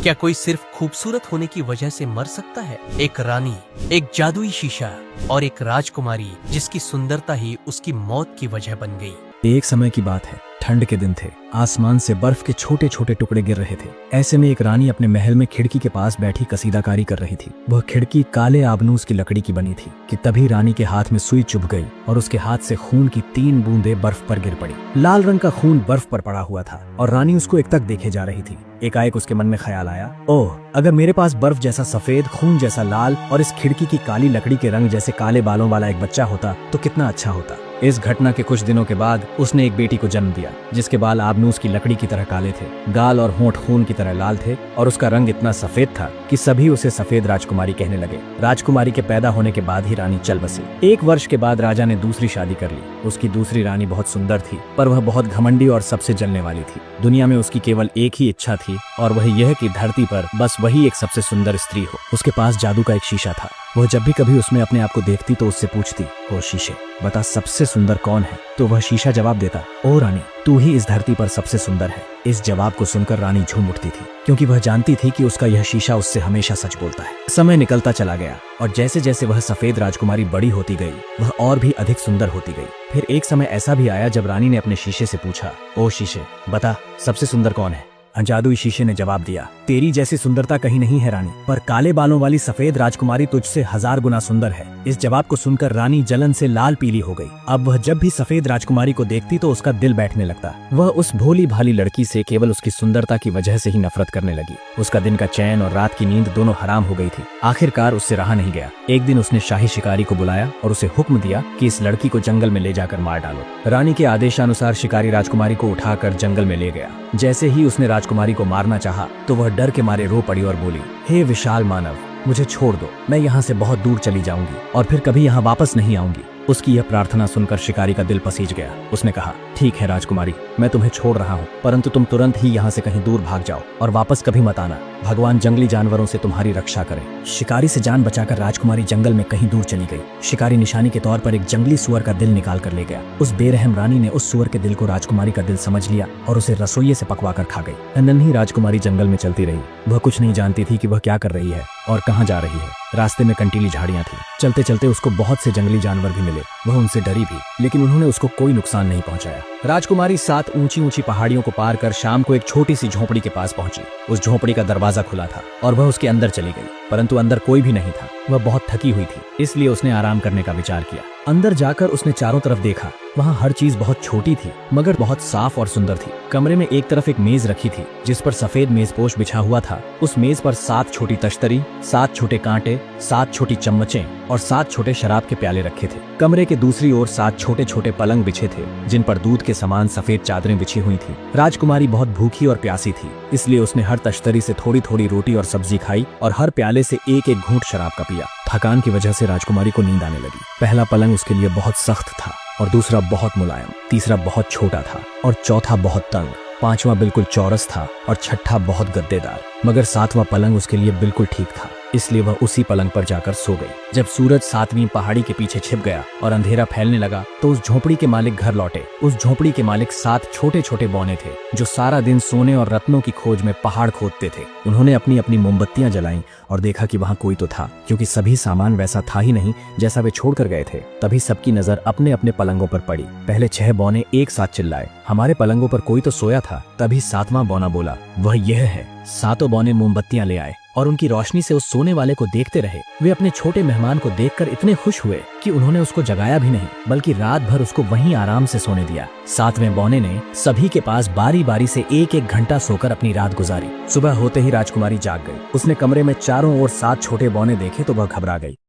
क्या कोई सिर्फ खूबसूरत होने की वजह से मर सकता है? एक रानी, एक जादुई शीशा और एक राजकुमारी जिसकी सुंदरता ही उसकी मौत की वजह बन गई। एक समय की बात है, ठंड के दिन थे। आसमान से बर्फ के छोटे छोटे टुकड़े गिर रहे थे। ऐसे में एक रानी अपने महल में खिड़की के पास बैठी कसीदाकारी कर रही थी। वह खिड़की काले आबनूस की लकड़ी की बनी थी कि तभी रानी के हाथ में सुई चुभ गई और उसके हाथ से खून की 3 बूंदें बर्फ पर गिर पड़ी। लाल रंग का खून बर्फ पर पड़ा हुआ था और रानी उसको एकटक देखे जा रही थी। एकाएक उसके मन में ख्याल आया, ओह, अगर मेरे पास बर्फ जैसा सफेद, खून जैसा लाल और इस खिड़की की काली लकड़ी के रंग जैसे काले बालों वाला एक बच्चा होता तो कितना अच्छा होता। इस घटना के कुछ दिनों के बाद उसने एक बेटी को जन्म दिया जिसके बाल आबनूस की लकड़ी की तरह काले थे, गाल और होंठ खून की तरह लाल थे और उसका रंग इतना सफेद था कि सभी उसे सफेद राजकुमारी कहने लगे। राजकुमारी के पैदा होने के बाद ही रानी चल बसी। 1 वर्ष के बाद राजा ने दूसरी शादी कर ली। उसकी दूसरी रानी बहुत सुंदर थी, पर वह बहुत घमंडी और सबसे जलने वाली थी। दुनिया में उसकी केवल एक ही इच्छा थी और वह यह कि धरती पर बस वही एक सबसे सुंदर स्त्री हो। उसके पास जादू का एक शीशा था। वह जब भी कभी उसमें अपने आप को देखती तो उससे पूछती, ओ शीशे, बता सबसे सुंदर कौन है? तो वह शीशा जवाब देता, ओ रानी, तू ही इस धरती पर सबसे सुंदर है। इस जवाब को सुनकर रानी झूम उठती थी, क्योंकि वह जानती थी कि उसका यह शीशा उससे हमेशा सच बोलता है। समय निकलता चला गया और जैसे जैसे वह सफेद राजकुमारी बड़ी होती गई, वह और भी अधिक सुंदर होती गई। फिर एक समय ऐसा भी आया जब रानी ने अपने शीशे से पूछा, ओ शीशे, बता सबसे सुंदर कौन है? जादुई शीशे ने जवाब दिया, तेरी जैसी सुंदरता कहीं नहीं है रानी, पर काले बालों वाली सफेद राजकुमारी तुझसे 1000 गुना सुंदर है। इस जवाब को सुनकर रानी जलन से लाल पीली हो गई। अब वह जब भी सफेद राजकुमारी को देखती तो उसका दिल बैठने लगता। वह उस भोली भाली लड़की से केवल उसकी सुंदरता की वजह से ही नफरत करने लगी। उसका दिन का चैन और रात की नींद दोनों हराम हो गई थी। आखिरकार उससे रहा नहीं गया। एक दिन उसने शाही शिकारी को बुलाया और उसे हुक्म दिया कि इस लड़की को जंगल में ले जाकर मार डालो। रानी के आदेशानुसार शिकारी राजकुमारी को उठाकर जंगल में ले गया। जैसे ही उसने राजकुमारी को मारना चाहा तो वह डर के मारे रो पड़ी और बोली, हे विशाल मानव, मुझे छोड़ दो, मैं यहाँ से बहुत दूर चली जाऊंगी और फिर कभी यहाँ वापस नहीं आऊंगी। उसकी यह प्रार्थना सुनकर शिकारी का दिल पसीज गया। उसने कहा, ठीक है राजकुमारी, मैं तुम्हें छोड़ रहा हूँ, परंतु तुम तुरंत ही यहाँ से कहीं दूर भाग जाओ और वापस कभी मत आना। भगवान जंगली जानवरों से तुम्हारी रक्षा करे। शिकारी से जान बचाकर राजकुमारी जंगल में कहीं दूर चली गई। शिकारी निशानी के तौर पर एक जंगली सुअर का दिल निकाल कर ले गया। उस बेरहम रानी ने उस सुअर के दिल को राजकुमारी का दिल समझ लिया और उसे रसोइये से पकवा कर खा गई। नन्ही राजकुमारी जंगल में चलती रही। वह कुछ नहीं जानती थी कि वह क्या कर रही है और कहाँ जा रही है। रास्ते में कंटीली झाड़ियां थी। चलते चलते उसको बहुत से जंगली जानवर भी मिले। वह उनसे डरी भी, लेकिन उन्होंने उसको कोई नुकसान नहीं पहुंचाया। राजकुमारी 7 ऊंची ऊंची पहाड़ियों को पार कर शाम को एक छोटी सी झोपड़ी के पास पहुंची। उस झोपड़ी का दरवाजा खुला था और वह उसके अंदर चली गई, परंतु अंदर कोई भी नहीं था। वह बहुत थकी हुई थी, इसलिए उसने आराम करने का विचार किया। अंदर जाकर उसने चारों तरफ देखा। वहाँ हर चीज बहुत छोटी थी मगर बहुत साफ और सुंदर थी। कमरे में एक तरफ एक मेज रखी थी जिस पर सफेद मेजपोश बिछा हुआ था। उस मेज पर 7 छोटी तश्तरी, 7 छोटे कांटे, 7 छोटी चम्मचें और 7 छोटे शराब के प्याले रखे थे। कमरे के दूसरी ओर 7 छोटे छोटे पलंग बिछे थे जिन पर दूध के समान सफेद चादरें बिछी हुई थी। राजकुमारी बहुत भूखी और प्यासी थी, इसलिए उसने हर तश्तरी से थोड़ी थोड़ी रोटी और सब्जी खाई और हर प्याले से एक एक घूंट शराब का पिया। थकान की वजह से राजकुमारी को नींद आने लगी। पहला पलंग उसके लिए बहुत सख्त था और दूसरा बहुत मुलायम, तीसरा बहुत छोटा था और चौथा बहुत तंग, 5वां बिल्कुल चौरस था और छठा बहुत गद्देदार, मगर 7वां पलंग उसके लिए बिल्कुल ठीक था, इसलिए वह उसी पलंग पर जाकर सो गई। जब सूरज 7वीं पहाड़ी के पीछे छिप गया और अंधेरा फैलने लगा तो उस झोपड़ी के मालिक घर लौटे। उस झोपड़ी के मालिक 7 छोटे छोटे बौने थे जो सारा दिन सोने और रत्नों की खोज में पहाड़ खोदते थे। उन्होंने अपनी अपनी मोमबत्तियां जलाईं और देखा कि वहाँ कोई तो था, क्योंकि सभी सामान वैसा था ही नहीं जैसा वे छोड़ कर गए थे। तभी सबकी नजर अपने अपने पलंगों पर पड़ी। पहले 6 बौने एक साथ चिल्लाए, हमारे पलंगों पर कोई तो सोया था। तभी 7वां बौना बोला, वह यह है। 7 बौने मोमबत्तियां ले आए और उनकी रोशनी से उस सोने वाले को देखते रहे। वे अपने छोटे मेहमान को देखकर इतने खुश हुए कि उन्होंने उसको जगाया भी नहीं, बल्कि रात भर उसको वहीं आराम से सोने दिया। 7वें बौने ने सभी के पास बारी बारी से एक एक घंटा सोकर अपनी रात गुजारी। सुबह होते ही राजकुमारी जाग गई। उसने कमरे में चारों ओर 7 छोटे बौने देखे तो वह घबरा गई।